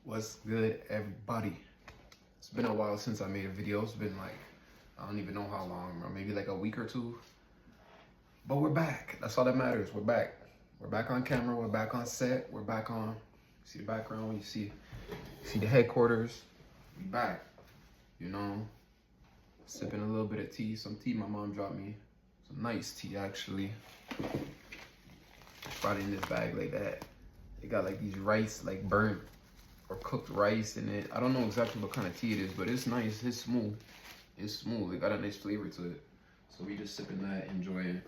What's good, everybody? It's been a while since I made a video. It's been like, I don't even know how long, or maybe like a week or two. But we're back. That's all that matters. We're back. We're back on camera. We're back on set. We're back on. See the background? You see the headquarters. We back. You know, sipping a little bit of tea. Some tea my mom dropped me. Some nice tea, actually. Brought it in this bag like that. It got like these rice, like burnt or cooked rice in it. I don't know exactly what kind of tea it is, but it's nice. It's smooth. It's smooth. It got a nice flavor to it. So we just sipping that, enjoying,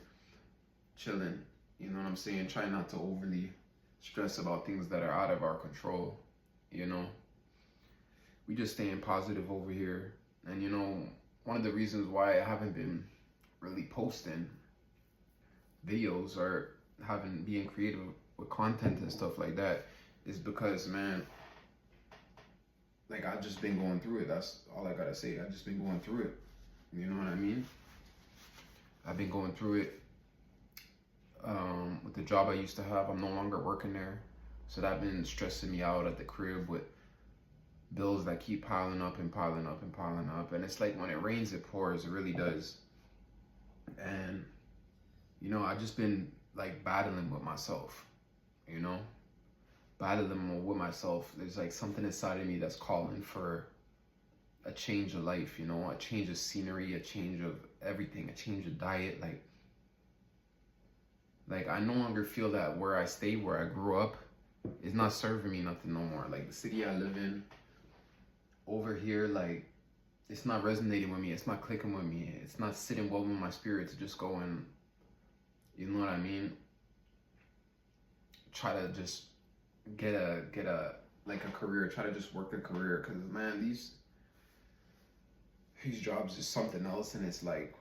chilling. You know what I'm saying? Try not to overly stress about things that are out of our control. You know, we just staying positive over here. And you know, one of the reasons why I haven't been really posting videos or being creative with content and stuff like that is because, man, like, I've just been going through it. That's all I gotta say. I've just been going through it. You know what I mean? I've been going through it with the job I used to have. I'm no longer working there. So that's been stressing me out at the crib with bills that keep piling up and piling up and piling up. And it's like when it rains, it pours. It really does. And, you know, I've just been like battling with myself, you know? Battling with myself. There's like something inside of me that's calling for a change of life, you know, a change of scenery, a change of everything, a change of diet. Like I no longer feel that where I stay, where I grew up, is not serving me nothing no more. Like the city I live in over here, like it's not resonating with me. It's not clicking with me. It's not sitting well with my spirit to just go and, you know what I mean? Try to just get a like a career, try to just work a career, because man, these jobs is something else. And it's like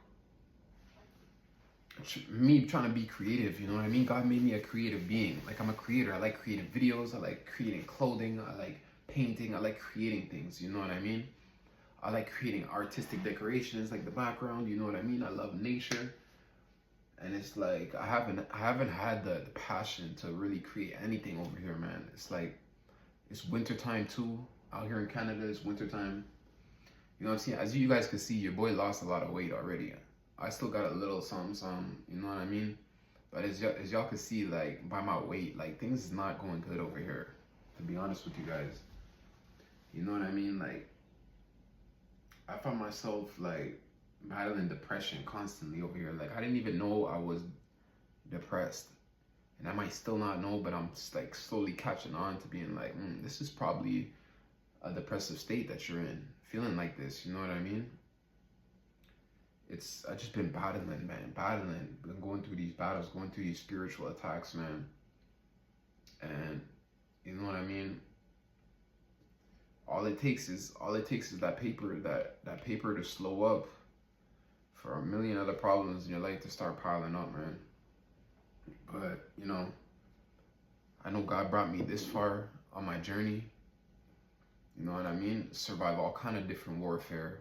me trying to be creative, you know what I mean? God made me a creative being. Like I'm a creator. I like creating videos, I like creating clothing, I like painting, I like creating things, you know what I mean? I like creating artistic decorations, like the background, you know what I mean? I love nature. And it's like I haven't had the passion to really create anything over here, man. It's like it's winter time too. Out here in Canada, it's winter time. You know what I'm saying? As you guys can see, your boy lost a lot of weight already. I still got a little some, you know what I mean? But as y'all can see, like by my weight, like things is not going good over here, to be honest with you guys. You know what I mean? Like I found myself like battling depression constantly over here. Like I didn't even know I was depressed, and I might still not know, but I'm just like slowly catching on to being like, this is probably a depressive state that you're in, feeling like this. You know what I mean? I just been battling, man, been going through these battles, going through these spiritual attacks, man. And you know what I mean? All it takes is that paper to slow up for a million other problems in your life to start piling up, man. But you know, I know God brought me this far on my journey. You know what I mean? Survive all kind of different warfare.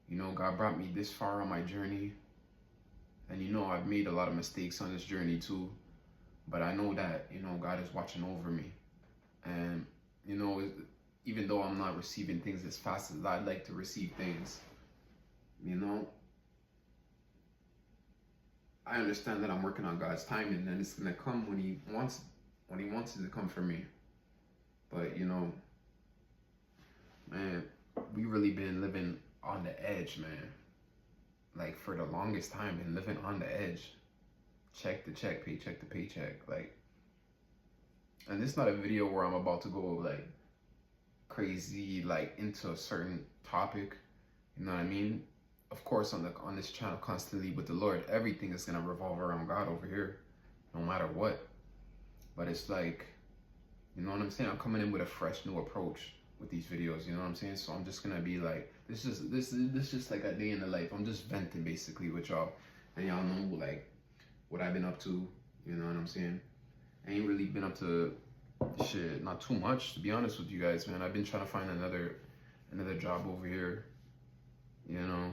You know, God brought me this far on my journey. And you know, I've made a lot of mistakes on this journey too. But I know that, you know, God is watching over me. And, you know, even though I'm not receiving things as fast as I'd like to receive things, you know, I understand that I'm working on God's timing, and it's gonna come when He wants it to come for me. But you know, man, we really been living on the edge, man. Like for the longest time, been living on the edge, check to check, paycheck to paycheck. Like, and this is not a video where I'm about to go like crazy, like into a certain topic. You know what I mean? Of course, on this channel, constantly with the Lord, everything is gonna revolve around God over here, no matter what. But it's like, you know what I'm saying? I'm coming in with a fresh, new approach with these videos. You know what I'm saying? So I'm just gonna be like, this is just like a day in the life. I'm just venting basically with y'all, and y'all know like what I've been up to. You know what I'm saying? I ain't really been up to shit, not too much, to be honest with you guys, man. I've been trying to find another job over here. You know.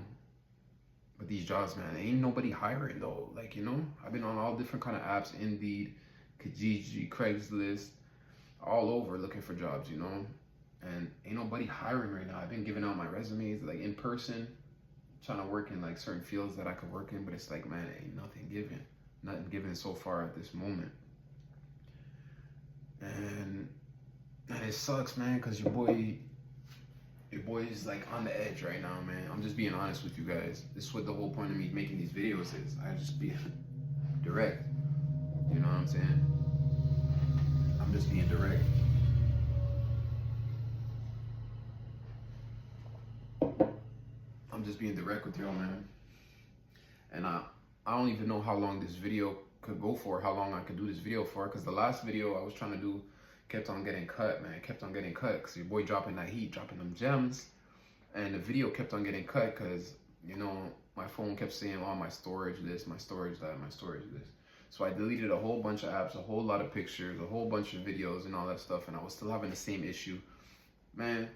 But these jobs, man, ain't nobody hiring though. Like, you know, I've been on all different kind of apps, Indeed, Kijiji, Craigslist, all over looking for jobs, you know. and ain't nobody hiring right now. I've been giving out my resumes like in person, trying to work in like certain fields that I could work in, but it's like, man, ain't nothing given so far at this moment. And it sucks, man, because your boy is like on the edge right now, man. I'm just being honest with you guys. This is what the whole point of me making these videos is. I just be direct. You know what I'm saying? I'm just being direct. I'm just being direct with y'all, man. And I don't even know how long this video could go for, how long I could do this video for, because the last video I was trying to do kept on getting cut, man. Kept on getting cut because your boy dropping that heat, dropping them gems. And the video kept on getting cut because, you know, my phone kept saying, oh, my storage this, my storage that, my storage this. So I deleted a whole bunch of apps, a whole lot of pictures, a whole bunch of videos and all that stuff. And I was still having the same issue. Man,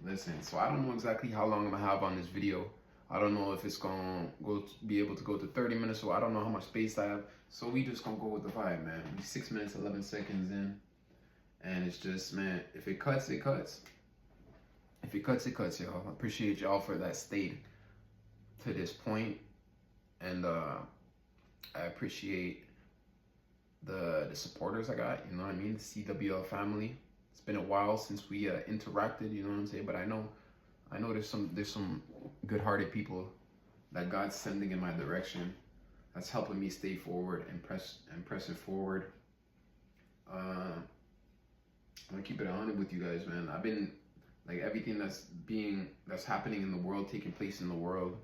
listen, so I don't know exactly how long I'm going to have on this video. I don't know if it's going to be able to go to 30 minutes, so I don't know how much space I have. So we just going to go with the vibe, man. We 6 minutes, 11 seconds in. And it's just, man, if it cuts, it cuts. If it cuts, it cuts, y'all. I appreciate y'all for that stayed to this point. And I appreciate the supporters I got, you know what I mean? The CWL family. It's been a while since we interacted, you know what I'm saying? But I know there's some good-hearted people that God's sending in my direction. That's helping me stay forward and press it forward. I'm gonna keep it 100 with you guys, man. I've been like everything that's happening in the world, taking place in the world.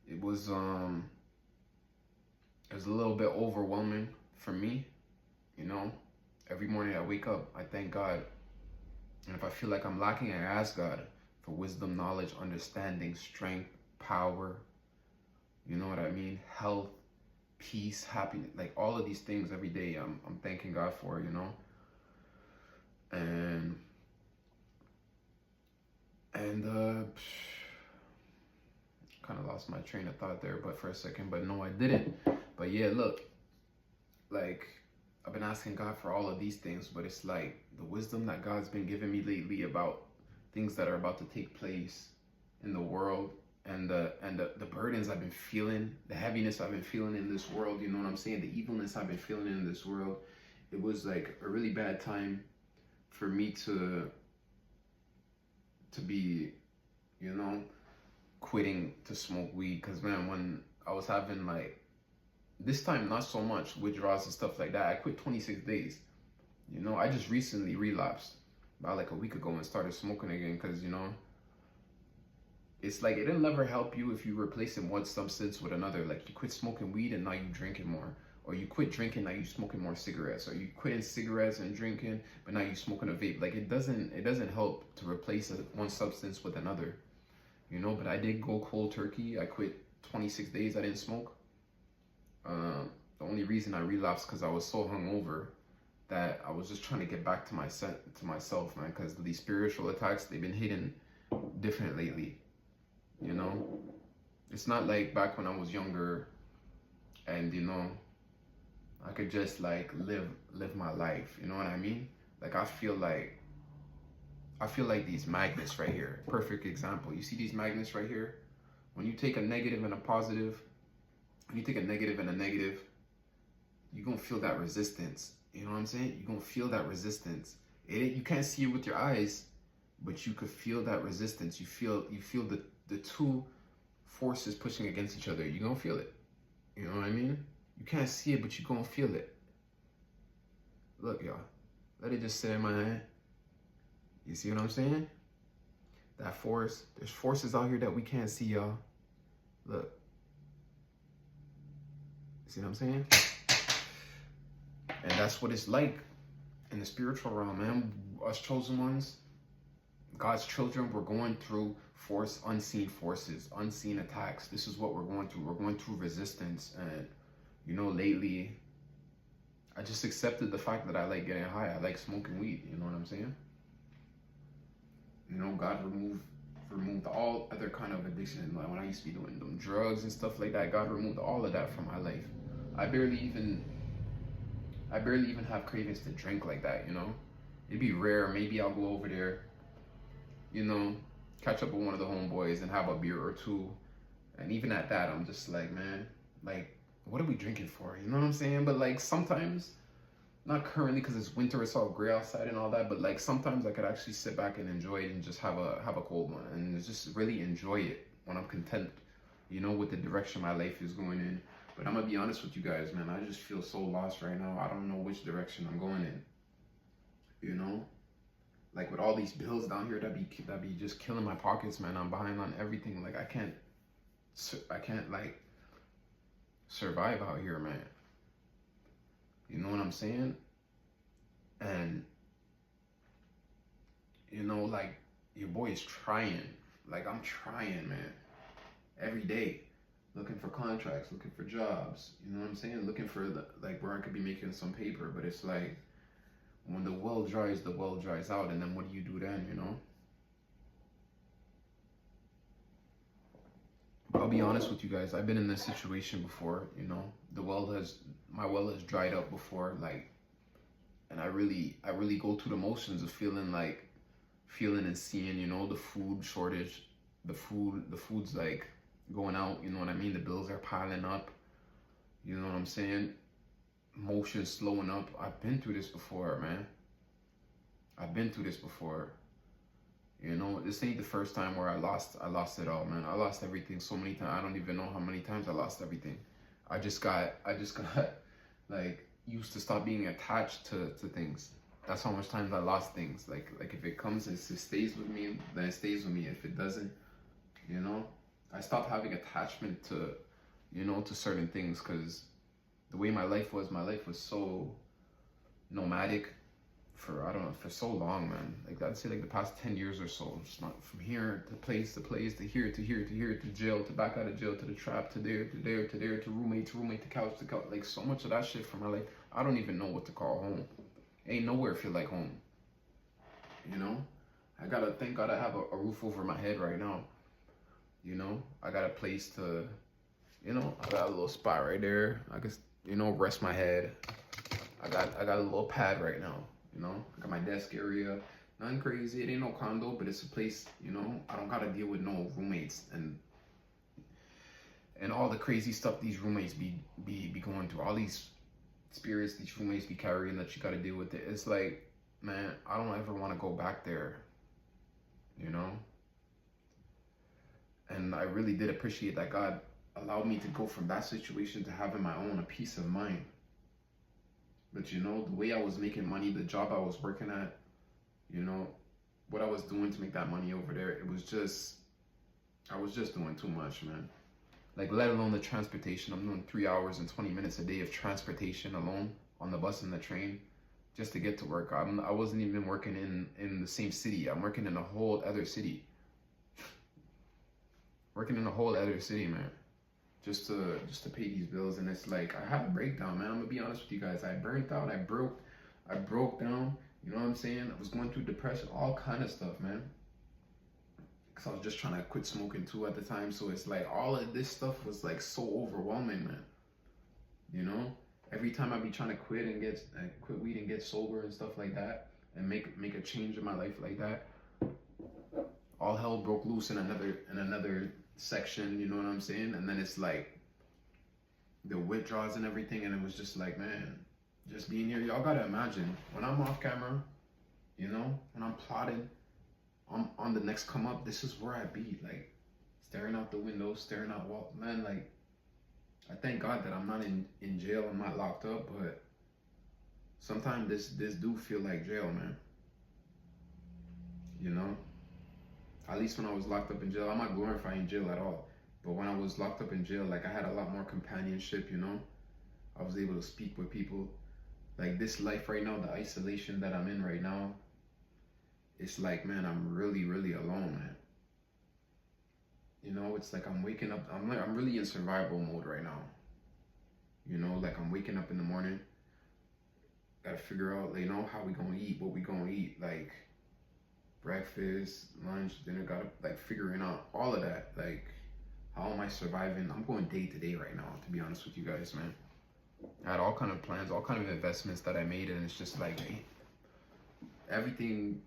It was a little bit overwhelming for me, you know. Every morning I wake up, I thank God, and if I feel like I'm lacking, I ask God for wisdom, knowledge, understanding, strength, power. You know what I mean? Health, peace, happiness, like all of these things every day. I'm thanking God for, you know. And kind of lost my train of thought there, but for a second, but no, I didn't. But yeah, look, like I've been asking God for all of these things, but it's like the wisdom that God's been giving me lately about things that are about to take place in the world, and the burdens I've been feeling, the heaviness I've been feeling in this world, you know what I'm saying? The evilness I've been feeling in this world. It was like a really bad time for me to be, you know, quitting to smoke weed. Because, man, when I was having, like, this time, not so much withdrawals and stuff like that. I quit 26 days. You know, I just recently relapsed about, like, a week ago and started smoking again because, you know, it's like it'll never help you if you replacing one substance with another. Like, you quit smoking weed and now you drinking more. Or you quit drinking, now you smoking more cigarettes. Or you quitting cigarettes and drinking, but now you smoking a vape. Like, it doesn't help to replace one substance with another. You know, but I did go cold turkey. I quit 26 days. I didn't smoke. The only reason I relapsed because I was so hungover that I was just trying to get back to myself, man. Because these spiritual attacks, they've been hitting different lately. You know, it's not like back when I was younger, and you know, I could just like live my life. You know what I mean? Like I feel like these magnets right here. Perfect example. You see these magnets right here? When you take a negative and a positive, when you take a negative and a negative, you're gonna feel that resistance. You know what I'm saying? You're gonna feel that resistance. You can't see it with your eyes, but you could feel that resistance. You feel the two forces pushing against each other. You're gonna feel it. You know what I mean? You can't see it, but you're gonna feel it. Look, y'all. Let it just sit in my hand. You see what I'm saying? That force. There's forces out here that we can't see, y'all. Look. See what I'm saying? And that's what it's like in the spiritual realm, man. Us chosen ones, God's children, we're going through unseen forces, unseen attacks. This is what we're going through. We're going through resistance. And, you know, lately, I just accepted the fact that I like getting high. I like smoking weed. You know what I'm saying? You know, God removed all other kind of addiction. Like when I used to be doing them drugs and stuff like that, God removed all of that from my life. I barely even have cravings to drink like that, you know? It'd be rare. Maybe I'll go over there you know, catch up with one of the homeboys and have a beer or two. And even at that, I'm just like, man, like, what are we drinking for? You know what I'm saying? But like sometimes, not currently because it's winter, it's all gray outside and all that. But like sometimes I could actually sit back and enjoy it and just have a cold one and just really enjoy it when I'm content, you know, with the direction my life is going in. But I'm gonna be honest with you guys, man. I just feel so lost right now. I don't know which direction I'm going in. You know, like with all these bills down here that be just killing my pockets, man. I'm behind on everything. Like I can't like survive out here, man. You know what I'm saying? And you know, like your boy is trying. Like I'm trying, man. Every day, looking for contracts, looking for jobs. You know what I'm saying? Looking for like where I could be making some paper. But it's like when the well dries out, and then what do you do then? You know. But I'll be honest with you guys. I've been in this situation before. You know, my well has dried up before. Like, and I really go through the motions of feeling and seeing. You know, the food shortage, the food's like going out. You know what I mean? The bills are piling up. You know what I'm saying? Motion slowing up. I've been through this before, man. I've been through this before. You know, this ain't the first time where I lost it all, man. I lost everything so many times. I don't even know how many times I lost everything. I just got like used to stop being attached to things. That's how much times I lost things. Like if it comes, it stays with me, then it stays with me. If it doesn't, you know, I stopped having attachment to, you know, to certain things because the way my life was so nomadic for, I don't know, for so long, man. Like I'd say like the past 10 years or so, just not from here to place to place to here to here to here to jail to back out of jail to the trap to there to there to there to roommate to couch to couch. Like so much of that shit from my life, I don't even know what to call home. Ain't nowhere feel like home. You know, I gotta thank God I have a roof over my head right now. You know, I got a place to, you know, I got a little spot right there. I can, you know, rest my head. I got a little pad right now. You know, I got my desk area. Nothing crazy. It ain't no condo, but it's a place. You know, I don't gotta deal with no roommates and all the crazy stuff these roommates be going through. All these spirits these roommates be carrying that you gotta deal with. It. It's like, man, I don't ever want to go back there. You know. And I really did appreciate that God allowed me to go from that situation to having my own, a peace of mind. But you know, the way I was making money, the job I was working at, you know, what I was doing to make that money over there, I was just doing too much, man. Like, let alone the transportation. I'm doing 3 hours and 20 minutes a day of transportation alone on the bus and the train just to get to work. I wasn't even working in the same city. I'm working in a whole other city. Working in a whole other city, man. Just to pay these bills, and it's like I had a breakdown, man. I'm gonna be honest with you guys. I burnt out. I broke down. You know what I'm saying? I was going through depression, all kind of stuff, man. Cause I was just trying to quit smoking too at the time. So it's like all of this stuff was like so overwhelming, man. You know, every time I be trying to quit weed and get sober and stuff like that, and make a change in my life like that, all hell broke loose in another section, you know what I'm saying? And then it's like the withdrawals and everything, and it was just like, man, just being here. Y'all gotta imagine when I'm off camera, you know, when I'm plotting on the next come up, this is where I be, like staring out the window, staring out wall, man. Like I thank God that I'm not in jail, I'm not locked up, but sometimes this do feel like jail, man. You know? At least when I was locked up in jail, I'm not glorifying jail at all. But when I was locked up in jail, like I had a lot more companionship, you know? I was able to speak with people. Like this life right now, the isolation that I'm in right now, it's like, man, I'm really, really alone, man. You know, it's like I'm waking up, I'm really in survival mode right now. You know, like I'm waking up in the morning, gotta figure out, you know, how we gonna eat, what we gonna eat, like breakfast, lunch, dinner, gotta like figuring out all of that. Like, how am I surviving? I'm going day to day right now, to be honest with you guys, man. I had all kind of plans, all kind of investments that I made, and it's just like, hey, everything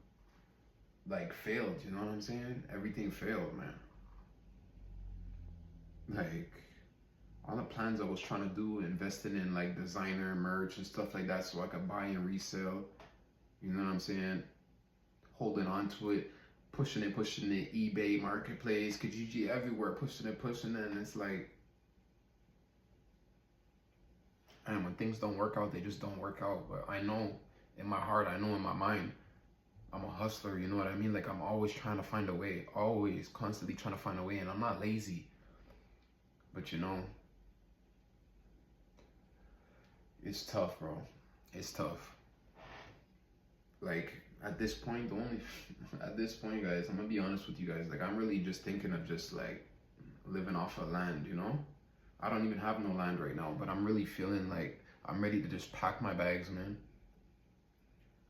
like failed. You know what I'm saying? Everything failed, man. Like all the plans I was trying to do, investing in like designer merch and stuff like that, so I could buy and resell. You know what I'm saying? Holding on to it, pushing it, eBay, Marketplace, Kijiji, everywhere, pushing it, and it's like, and when things don't work out, they just don't work out. But I know in my heart, I know in my mind, I'm a hustler, you know what I mean? Like I'm always trying to find a way, always constantly trying to find a way, and I'm not lazy. But you know, it's tough, bro. It's tough. Like at this point, at this point, guys, I'm gonna be honest with you guys. Like I'm really just thinking of just like living off of land, you know? I don't even have no land right now, but I'm really feeling like I'm ready to just pack my bags, man.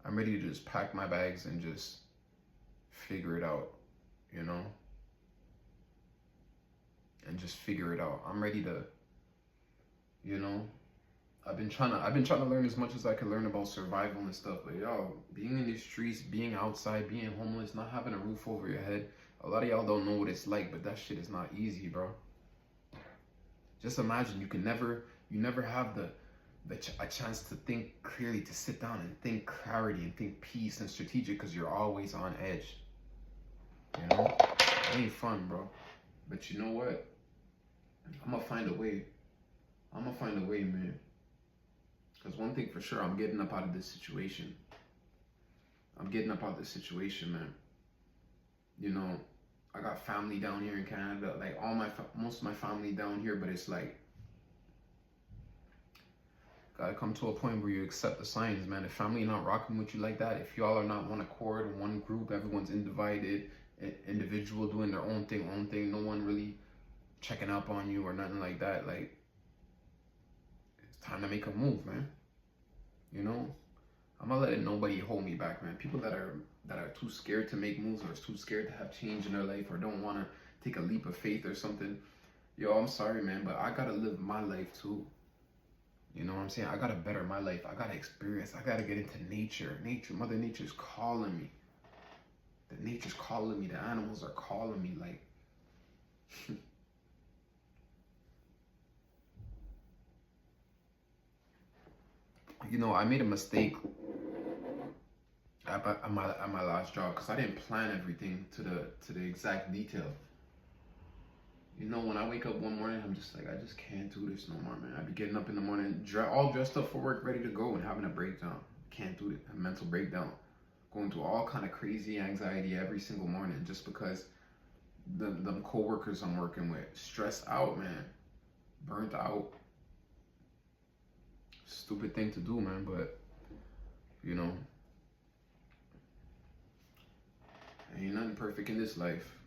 I'm ready to just pack my bags and just figure it out, you know? And just figure it out. I'm ready to, you know, I've been trying to learn as much as I can learn about survival and stuff. But yo, being in these streets, being outside, being homeless, not having a roof over your head, a lot of y'all don't know what it's like, but that shit is not easy, bro. Just imagine you never have a chance to think clearly, to sit down and think clarity and think peace and strategic, because you're always on edge. You know, it ain't fun, bro. But you know what? I'm gonna find a way. Man. Because one thing for sure, I'm getting up out of this situation. Man. You know, I got family down here in Canada. Like most of my family down here, but it's like, gotta come to a point where you accept the signs, man. If family not rocking with you like that, if y'all are not one accord, one group, everyone's divided, individual doing their own thing, no one really checking up on you or nothing like that, like, it's time to make a move, man. You know, I'm not letting nobody hold me back, man. People that are too scared to make moves, or too scared to have change in their life, or don't want to take a leap of faith or something, yo, I'm sorry, man, but I gotta live my life too. You know what I'm saying? I gotta better my life. I gotta experience. I gotta get into nature. Mother Nature's calling me. Nature's calling me. The animals are calling me. Like, you know, I made a mistake at my last job, because I didn't plan everything to the exact detail. You know, when I wake up one morning, I'm just like, I just can't do this no more, man. I be getting up in the morning, all dressed up for work, ready to go, and having a breakdown. Can't do it. A mental breakdown. Going through all kind of crazy anxiety every single morning, just because them co-workers I'm working with, stressed out, man. Burnt out. Stupid thing to do, man, but, you know, ain't nothing perfect in this life.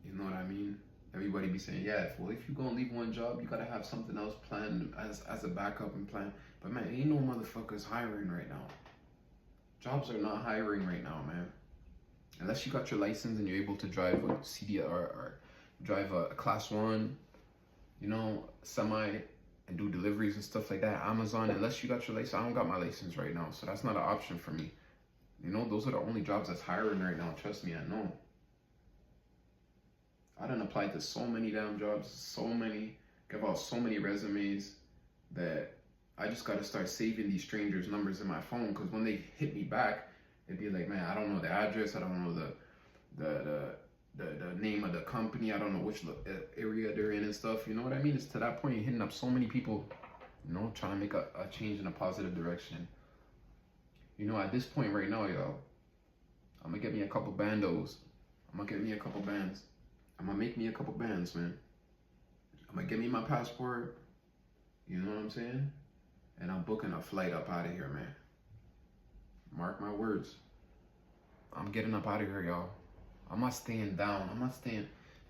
You know what I mean? Everybody be saying, yeah, if you gonna leave one job, you gotta have something else planned as a backup and plan. But man, ain't no motherfuckers hiring right now. Jobs are not hiring right now, man. Unless you got your license and you're able to drive a CD or drive a class 1, you know, semi, and do deliveries and stuff like that. Amazon, unless you got your license. I don't got my license right now, so that's not an option for me. You know, those are the only jobs that's hiring right now. Trust me, I know. I done applied to so many damn jobs, give out so many resumes, that I just gotta start saving these strangers' numbers in my phone, because when they hit me back, it'd be like, man, I don't know the address, I don't know the name of the company, I don't know which area they're in and stuff. You know what I mean? It's to that point, you're hitting up so many people, you know, trying to make a change in a positive direction. You know, at this point right now, y'all, I'm gonna get me a couple bandos. I'm gonna get me a couple bands. I'm gonna make me a couple bands, man. I'm gonna get me my passport. You know what I'm saying? And I'm booking a flight up out of here, man. Mark my words. I'm getting up out of here, y'all. I'm not staying down.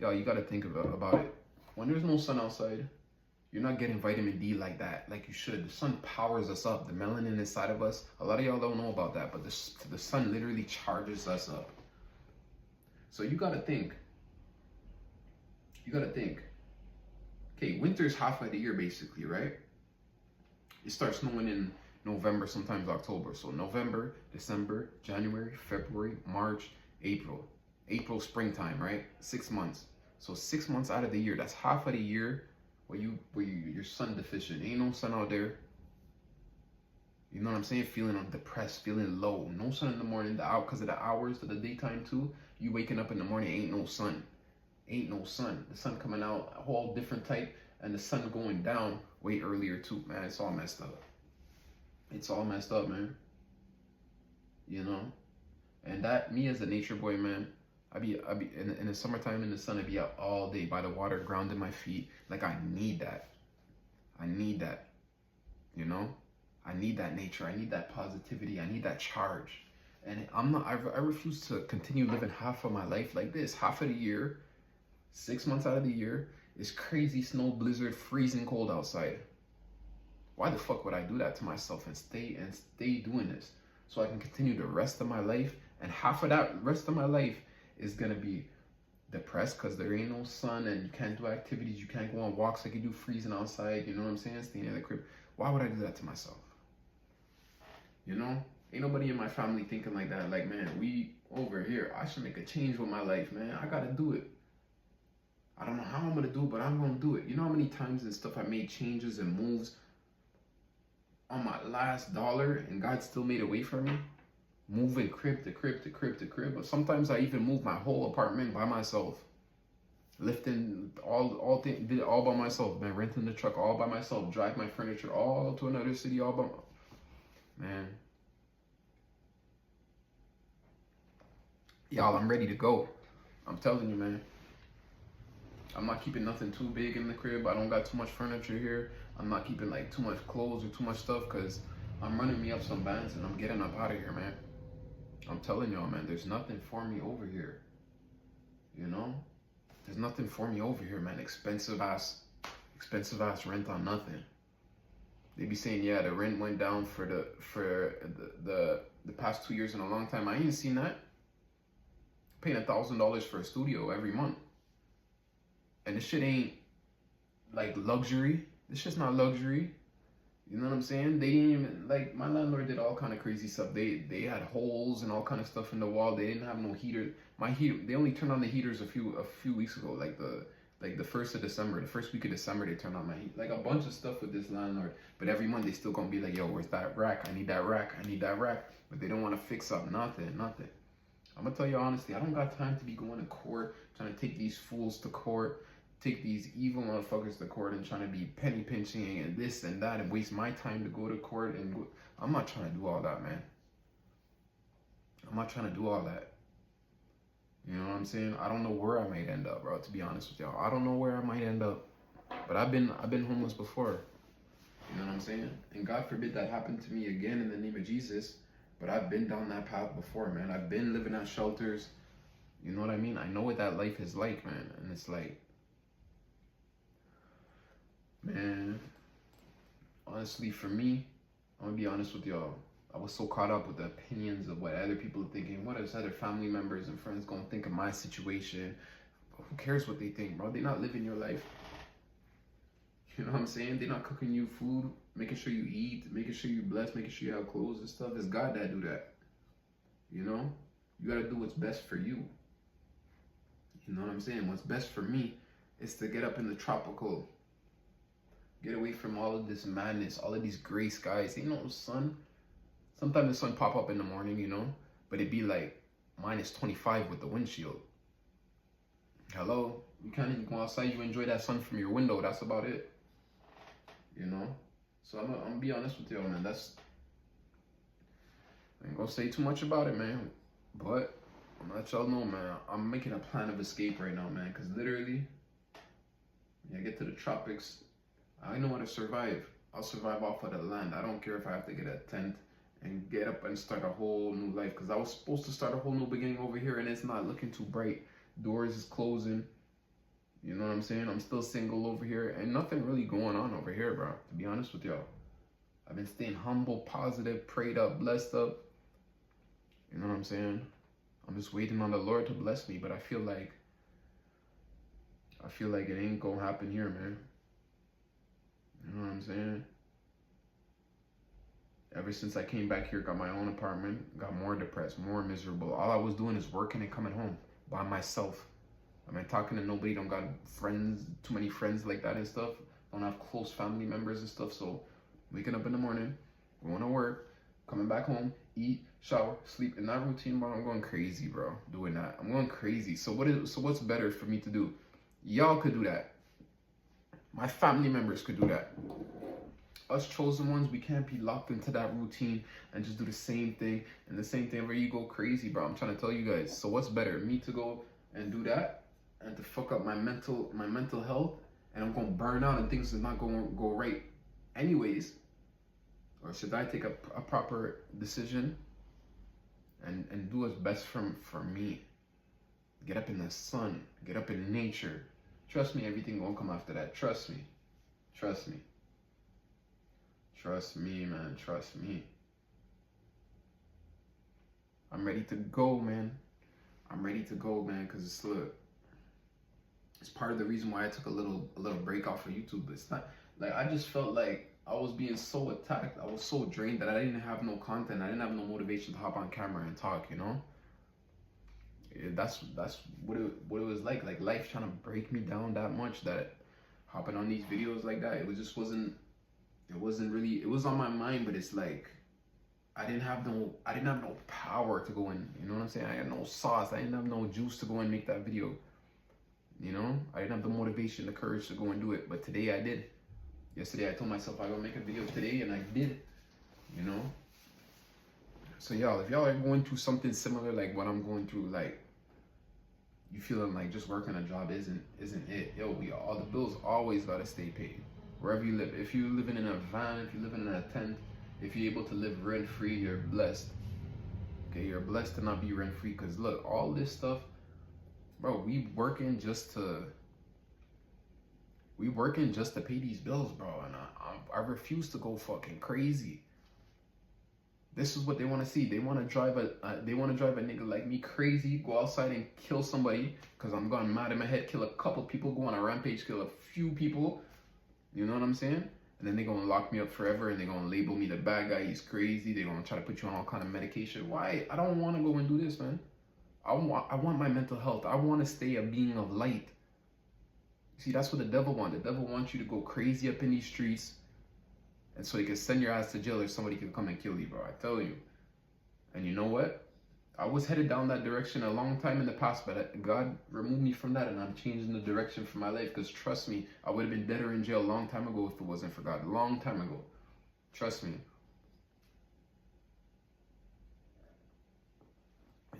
Y'all, you gotta think about it. When there's no sun outside, you're not getting vitamin D like that, like you should. The sun powers us up. The melanin inside of us, a lot of y'all don't know about that, but the sun literally charges us up. So you gotta think. Okay, winter's half of the year basically, right? It starts snowing in November, sometimes October. So November, December, January, February, March, April. April, springtime, right? 6 months. So 6 months out of the year, that's half of the year you're sun deficient. Ain't no sun out there. You know what I'm saying? Feeling depressed, feeling low. No sun in the morning, because of the hours of the daytime too. You waking up in the morning, ain't no sun. Ain't no sun. The sun coming out a whole different type, and the sun going down way earlier too, man. It's all messed up. It's all messed up, man. You know? And that, me as a nature boy, man, I be in the summertime in the sun, I be out all day by the water, grounding my feet. Like, I need that. I need that. You know? I need that nature. I need that positivity. I need that charge. And I refuse to continue living half of my life like this. Half of the year, 6 months out of the year, it's crazy snow, blizzard, freezing cold outside. Why the fuck would I do that to myself and stay doing this? So I can continue the rest of my life, and half of that rest of my life is gonna be depressed because there ain't no sun and you can't do activities, you can't go on walks like you do freezing outside, you know what I'm saying? Staying in the crib. Why would I do that to myself? You know? Ain't nobody in my family thinking like that. Like, man, we over here, I should make a change with my life, man. I gotta do it. I don't know how I'm gonna do it, but I'm gonna do it. You know how many times and stuff I made changes and moves on my last dollar and God still made a way for me? Moving crib to crib to crib to crib. But sometimes I even moved my whole apartment by myself. Lifting all things, did it all by myself, man. Renting the truck all by myself. Drive my furniture all to another city all by man. Y'all, I'm ready to go. I'm telling you, man. I'm not keeping nothing too big in the crib. I don't got too much furniture here. I'm not keeping like too much clothes or too much stuff because I'm running me up some bands and I'm getting up out of here, man. I'm telling y'all, man, there's nothing for me over here. You know? There's nothing for me over here, man. Expensive ass rent on nothing. They be saying, yeah, the rent went down for the past 2 years in a long time. I ain't seen that. Paying $1,000 for a studio every month. And this shit ain't like luxury. This shit's not luxury. You know what I'm saying? They didn't even, like, my landlord did all kind of crazy stuff. They had holes and all kind of stuff in the wall. They didn't have no heater. My heater, they only turned on the heaters a few weeks ago, like the 1st of December, the first week of December, they turned on my heat. Like a bunch of stuff with this landlord. But every month they still gonna be like, yo, where's that rack? I need that rack. I need that rack. But they don't want to fix up nothing. I'm gonna tell you honestly, I don't got time to be going to court, trying to take these fools to court, take these evil motherfuckers to court and trying to be penny pinching and this and that and waste my time to go to court and go. I'm not trying to do all that, man. I'm not trying to do all that. You know what I'm saying? I don't know where I might end up, bro, to be honest with y'all. I don't know where I might end up. But I've been homeless before. You know what I'm saying? And God forbid that happened to me again in the name of Jesus. But I've been down that path before, man. I've been living at shelters. You know what I mean? I know what that life is like, man. And it's like, man, honestly, for me, I'm gonna be honest with y'all. I was so caught up with the opinions of what other people are thinking. What is other family members and friends gonna think of my situation? Who cares what they think, bro? They're not living your life. You know what I'm saying? They're not cooking you food, making sure you eat, making sure you're blessed, making sure you have clothes and stuff. It's God that do that. You know? You gotta do what's best for you. You know what I'm saying? What's best for me is to get up in the tropical, get away from all of this madness, all of these gray skies. Ain't no sun. Sometimes the sun pop up in the morning, you know? But it'd be like -25 with the windshield. Hello? You can't even go outside. You enjoy that sun from your window. That's about it. You know? So I'm gonna be honest with y'all, man. I ain't gonna say too much about it, man. But I'm gonna let y'all know, man. I'm making a plan of escape right now, man. Because literally, when I get to the tropics, I know how to survive. I'll survive off of the land. I don't care if I have to get a tent and get up and start a whole new life. Because I was supposed to start a whole new beginning over here, and it's not looking too bright. Doors is closing. You know what I'm saying? I'm still single over here, and nothing really going on over here, bro. To be honest with y'all, I've been staying humble, positive, prayed up, blessed up. You know what I'm saying? I'm just waiting on the Lord to bless me, but I feel like it ain't gonna happen here, man. You know what I'm saying? Ever since I came back here, got my own apartment, got more depressed, more miserable. All I was doing is working and coming home by myself. I mean, talking to nobody, don't got friends, too many friends like that and stuff. Don't have close family members and stuff. So waking up in the morning, going to work, coming back home, eat, shower, sleep. In that routine, bro, I'm going crazy, bro. Doing that. I'm going crazy. So what's better for me to do? Y'all could do that. My family members could do that. Us chosen ones, we can't be locked into that routine and just do the same thing and the same thing where you go crazy, bro. I'm trying to tell you guys. So what's better? Me to go and do that and to fuck up my mental health, and I'm gonna burn out and things are not gonna go right anyways? Or should I take a proper decision and do what's best for me? Get up in the sun, get up in nature. Trust me, everything won't come after that. Trust me. Trust me. Trust me, man. Trust me. I'm ready to go, man. I'm ready to go, man, because it's part of the reason why I took a little break off of YouTube. It's not like I just felt like I was being so attacked. I was so drained that I didn't have no content. I didn't have no motivation to hop on camera and talk, you know? That's what it was like life trying to break me down that much, that hopping on these videos like that, it wasn't really, it was on my mind, but it's like I didn't have no power to go in, you know what I'm saying? I had no sauce, I didn't have no juice to go and make that video, you know? I didn't have the motivation, the courage to go and do it, but today I did. Yesterday I told myself I'm gonna make a video today, and I did, you know? So y'all, if y'all are going through something similar like what I'm going through, like you feeling like just working a job isn't it, yo, all the bills always gotta stay paid. Wherever you live, if you're living in a van, if you're living in a tent, if you're able to live rent-free, you're blessed. Okay, you're blessed to not be rent-free, because look, all this stuff, bro, we working just to pay these bills, bro, and I refuse to go fucking crazy. This is what they want to see. They want to drive a nigga like me crazy, go outside and kill somebody because I'm gone mad in my head, kill a couple people, go on a rampage, kill a few people. You know what I'm saying? And then they're going to lock me up forever, and they're going to label me the bad guy. He's crazy. They're going to try to put you on all kind of medication. Why? I don't want to go and do this, man. I want my mental health. I want to stay a being of light. See, that's what the devil wants. The devil wants you to go crazy up in these streets, and so he can send your ass to jail, or somebody can come and kill you, bro. I tell you. And you know what? I was headed down that direction a long time in the past, but God removed me from that, and I'm changing the direction for my life. Because trust me, I would have been dead or in jail a long time ago if it wasn't for God. A long time ago. Trust me.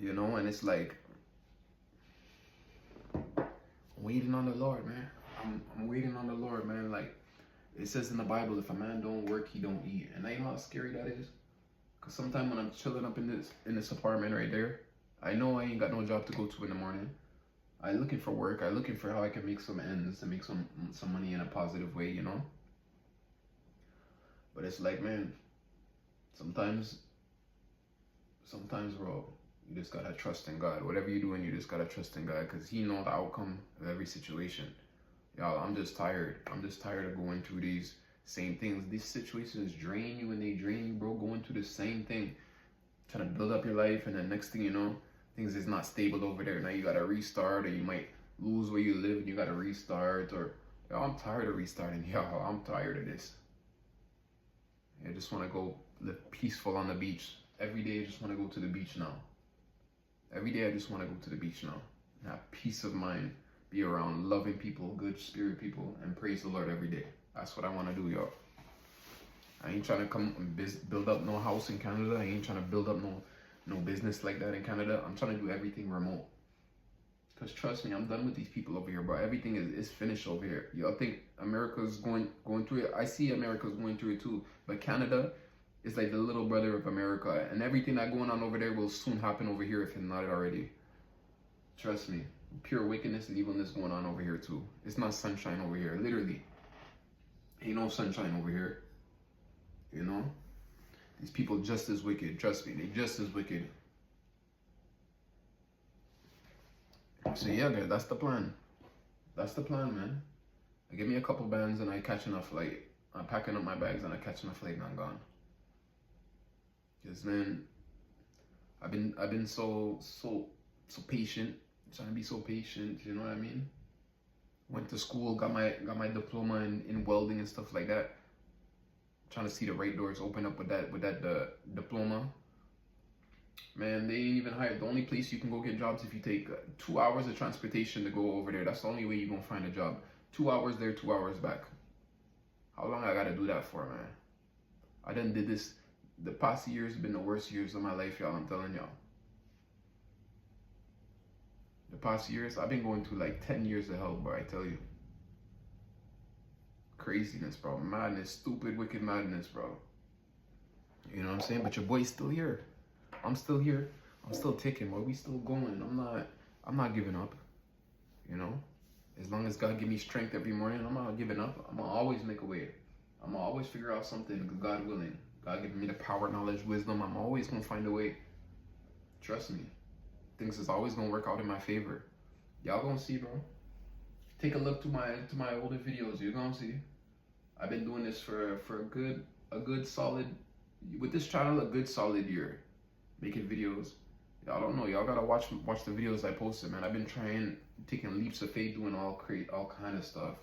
You know, and it's like, I'm waiting on the Lord, man. I'm waiting on the Lord, man. Like, it says in the Bible, if a man don't work, he don't eat. And I know how scary that is. Cause sometimes when I'm chilling up in this apartment right there, I know I ain't got no job to go to in the morning. I looking for work. I looking for how I can make some ends, to make some money in a positive way, you know. But it's like, man, sometimes, bro, you just gotta trust in God. Whatever you're doing, you just gotta trust in God, cause He knows the outcome of every situation. Y'all, I'm just tired. I'm just tired of going through these same things. These situations drain you, and they drain you, bro. Going through the same thing, trying to build up your life, and then next thing you know, things is not stable over there. Now you gotta restart, or you might lose where you live, and you gotta restart. Or, yo, I'm tired of restarting. Y'all, I'm tired of this. I just want to go live peaceful on the beach. Every day I just want to go to the beach now. Every day I just want to go to the beach now. And have peace of mind. Be around loving people, good spirit people, and praise the Lord every day. That's what I want to do, y'all. I ain't trying to come and build up no house in Canada. I ain't trying to build up no business like that in Canada. I'm trying to do everything remote. Because trust me, I'm done with these people over here, bro. Everything is finished over here. Y'all think America's going through it? I see America's going through it too. But Canada is like the little brother of America. And everything that going on over there will soon happen over here if it's not already. Trust me. Pure wickedness and evilness going on over here too. It's not sunshine over here. Literally. Ain't no sunshine over here. You know? These people just as wicked. Trust me. They just as wicked. So yeah, guys, that's the plan. That's the plan, man. Give me a couple bands and I catch enough flight. I'm packing up my bags and I catch enough flight and I'm gone. Cause man, I've been so patient, trying to be so patient. You know what I mean? Went to school, got my diploma in welding and stuff like that. Trying to see the right doors open up with that diploma. Man, they ain't even hired. The only place you can go get jobs if you take 2 hours of transportation to go over there. That's the only way you're gonna find a job. 2 hours there, 2 hours back. How long I gotta do that for, man? I done did this. The past years have been the worst years of my life, y'all. I'm telling y'all. The past years, I've been going through like 10 years of hell, bro. I tell you. Craziness, bro. Madness. Stupid, wicked madness, bro. You know what I'm saying? But your boy's still here. I'm still here. I'm still ticking, bro. We still going. I'm not giving up. You know? As long as God give me strength every morning, I'm not giving up. I'm gonna always make a way. I'm gonna always figure out something, God willing. God giving me the power, knowledge, wisdom. I'm always gonna find a way. Trust me. Things is always gonna work out in my favor. Y'all gonna see, bro. Take a look to my older videos. You're gonna see. I've been doing this for a good solid, with this channel, a good solid year, making videos. Y'all don't know. Y'all gotta watch the videos I posted, man. I've been taking leaps of faith, doing all kind of stuff.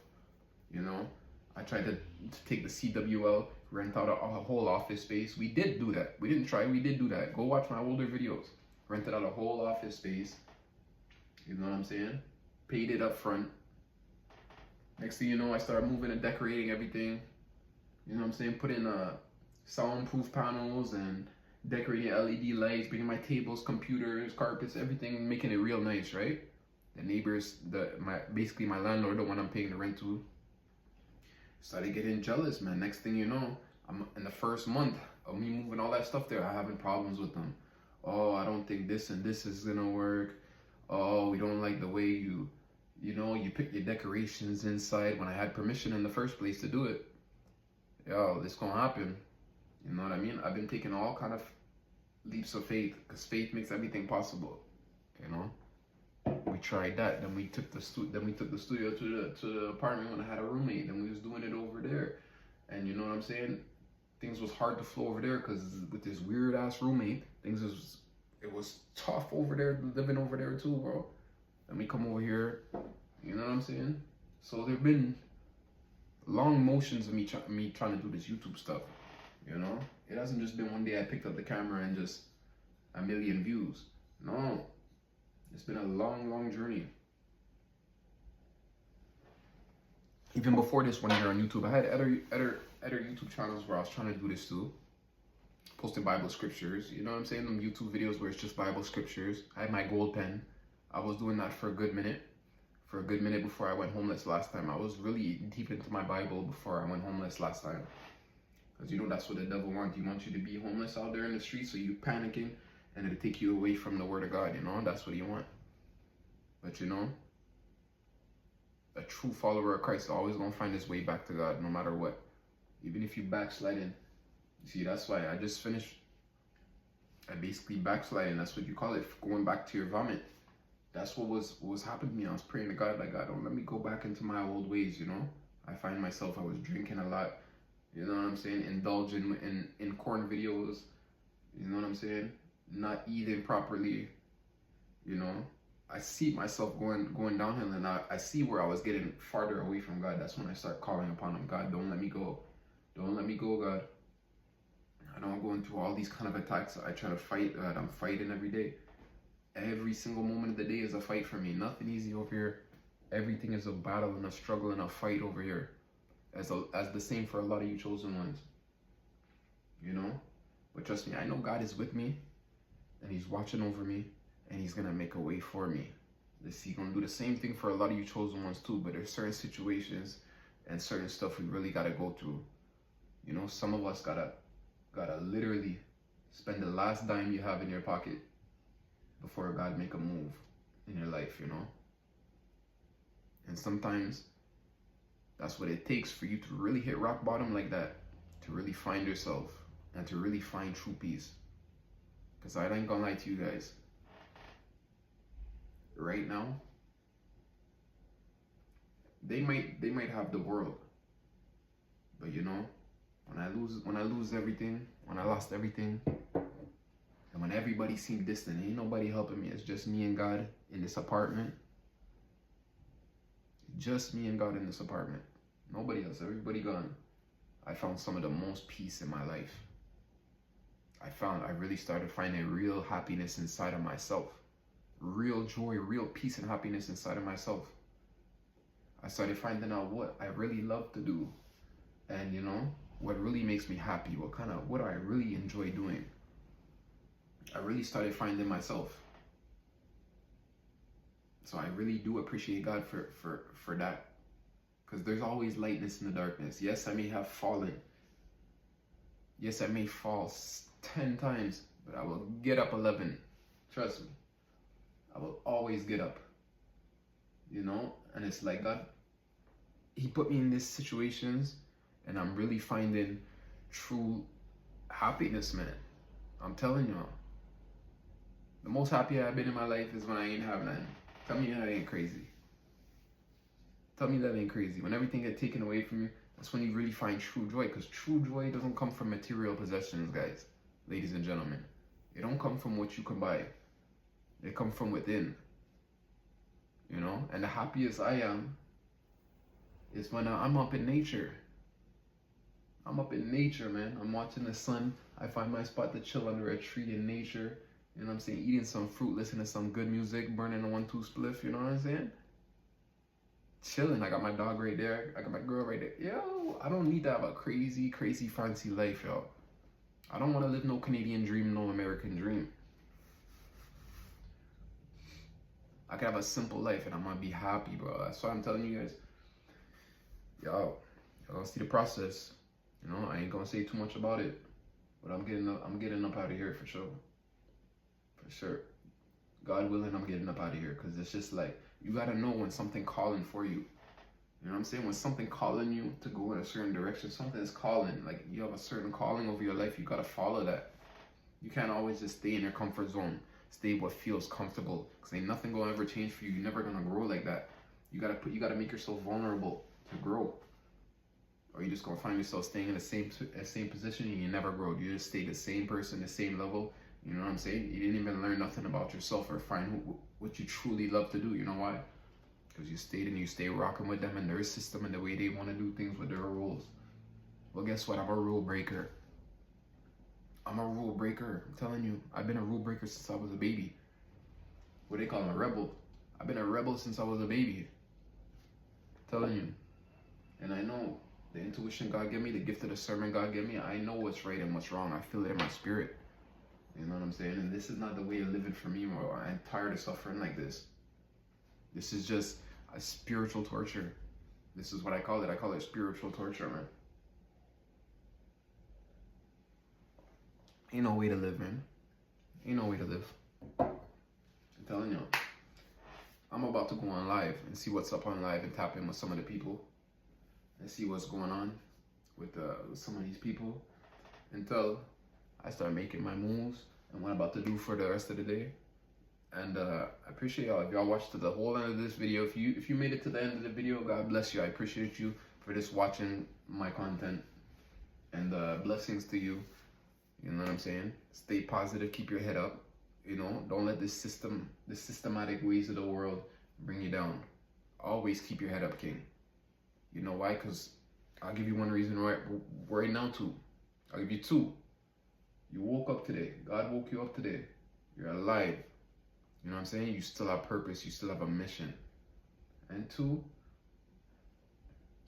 You know, I tried to take the CWL, rent out a whole office space. We did do that. We didn't try. We did do that. Go watch my older videos. Rented out a whole office space. You know what I'm saying? Paid it up front. Next thing you know, I started moving and decorating everything. You know what I'm saying? Put in soundproof panels and decorating LED lights, bringing my tables, computers, carpets, everything, making it real nice, right? The neighbors, basically my landlord, the one I'm paying the rent to, started getting jealous, man. Next thing you know, I'm in the first month of me moving all that stuff there, I'm having problems with them. Oh, I don't think this and this is gonna work. Oh, we don't like the way you pick your decorations inside when I had permission in the first place to do it. Yo, this gonna happen. You know what I mean? I've been taking all kind of leaps of faith, because faith makes everything possible. You know, we tried that. Then we took the studio to the apartment when I had a roommate. Then we was doing it over there, and you know what I'm saying? Things was hard to flow over there because with this weird ass roommate, it was tough over there, living over there too, bro. Then we come over here, you know what I'm saying? So there've been long motions of me trying to do this YouTube stuff. You know, it hasn't just been one day I picked up the camera and just a million views. No, it's been a long journey. Even before this one here on YouTube, I had other YouTube channels where I was trying to do this too. Posting Bible scriptures, you know what I'm saying? Them YouTube videos where it's just Bible scriptures. I had my gold pen. I was doing that for a good minute. For a good minute before I went homeless last time. I was really deep into my Bible before I went homeless last time. Because you know that's what the devil wants. He wants you to be homeless out there in the street, so you panicking, and it'll take you away from the word of God, you know? That's what he wants. But you know, a true follower of Christ is always going to find his way back to God no matter what. Even if you backsliding. See, that's why I just finished. I basically backsliding. That's what you call it. Going back to your vomit. That's what was happening to me. I was praying to God, like, God, don't let me go back into my old ways, you know? I find myself, I was drinking a lot. You know what I'm saying? Indulging in corn videos. You know what I'm saying? Not eating properly. You know? I see myself going downhill, and I see where I was getting farther away from God. That's when I start calling upon him. God, don't let me go. Don't let me go, God. I know I'm going through all these kind of attacks. I try to fight God. I'm fighting every day. Every single moment of the day is a fight for me. Nothing easy over here. Everything is a battle and a struggle and a fight over here. As the same for a lot of you chosen ones. You know? But trust me, I know God is with me. And he's watching over me. And he's going to make a way for me. He's going to do the same thing for a lot of you chosen ones too. But there's certain situations and certain stuff we really got to go through. You know, some of us gotta literally spend the last dime you have in your pocket before God make a move in your life, you know? And sometimes that's what it takes for you to really hit rock bottom like that, to really find yourself and to really find true peace. Because I ain't gonna lie to you guys. Right now, they might have the world. But you know, when I lost everything, And when everybody seemed distant, ain't nobody helping me. It's just me and God in this apartment. Just me and God in this apartment. Nobody else. Everybody gone. I found some of the most peace in my life. I really started finding real happiness inside of myself. Real joy, real peace and happiness inside of myself. I started finding out what I really love to do. And you know, what really makes me happy. What do I really enjoy doing? I really started finding myself. So I really do appreciate God for that. Because there's always lightness in the darkness. Yes, I may have fallen. Yes, I may fall 10 times, but I will get up 11. Trust me. I will always get up. You know? And it's like God, He put me in these situations, and I'm really finding true happiness, man. I'm telling y'all. The most happy I've been in my life is when I ain't have nothing. Tell me that ain't crazy. Tell me that ain't crazy. When everything gets taken away from you, that's when you really find true joy. Because true joy doesn't come from material possessions, guys. Ladies and gentlemen. It don't come from what you can buy. It comes from within. You know? And the happiest I am is when I'm up in nature. I'm up in nature, man. I'm watching the sun. I find my spot to chill under a tree in nature. You know what I'm saying? Eating some fruit, listening to some good music, burning a 1-2 spliff, you know what I'm saying? Chilling. I got my dog right there. I got my girl right there. Yo, I don't need to have a crazy, crazy fancy life, y'all. I don't want to live no Canadian dream, no American dream. I can have a simple life and I'm gonna be happy, bro. That's why I'm telling you guys. Y'all gonna see the process. You know, I ain't gonna say too much about it. But I'm getting up out of here for sure. For sure. God willing, I'm getting up out of here. Because it's just like, you got to know when something calling for you. You know what I'm saying? When something calling you to go in a certain direction, something is calling. Like, you have a certain calling over your life. You got to follow that. You can't always just stay in your comfort zone. Stay what feels comfortable. Because ain't nothing going to ever change for you. You're never going to grow like that. You got to make yourself vulnerable to grow. Or you're just going to find yourself staying in the same position and you never grow. You just stay the same person, the same level. You know what I'm saying? You didn't even learn nothing about yourself or find what you truly love to do. You know why? Because you stayed and you stay rocking with them and their system and the way they want to do things with their rules. Well, guess what? I'm a rule breaker. I'm a rule breaker. I'm telling you. I've been a rule breaker since I was a baby. What they call them, a rebel. I've been a rebel since I was a baby. I'm telling you. And I know the intuition God gave me, the gift of discernment God gave me, I know what's right and what's wrong. I feel it in my spirit. You know what I'm saying? And this is not the way of living for me, bro. I'm tired of suffering like this. This is just a spiritual torture. This is what I call it. I call it spiritual torture, man. Ain't no way to live, man. Ain't no way to live. I'm telling you. I'm about to go on live and see what's up on live and tap in with some of the people and see what's going on with some of these people until I start making my moves and what I'm about to do for the rest of the day. And I appreciate y'all. If y'all watched to the whole end of this video, if you made it to the end of the video, God bless you. I appreciate you for just watching my content. And blessings to you. You know what I'm saying? Stay positive. Keep your head up. You know, don't let the systematic ways of the world bring you down. Always keep your head up, King. You know why? Because I'll give you one reason right now, two. I'll give you two. You woke up today. God woke you up today. You're alive. You know what I'm saying? You still have purpose. You still have a mission. And two,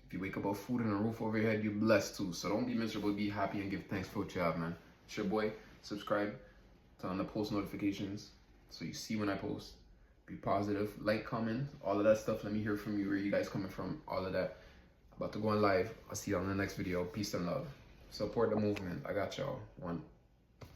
if you wake up with food and a roof over your head, you're blessed too. So don't be miserable. Be happy and give thanks for what you have, man. It's your boy. Subscribe. Turn on the post notifications so you see when I post. Be positive. Like, comment, all of that stuff. Let me hear from you. Where you guys coming from? All of that. About to go on live. I'll see you on the next video. Peace and love. Support the movement. I got y'all. One.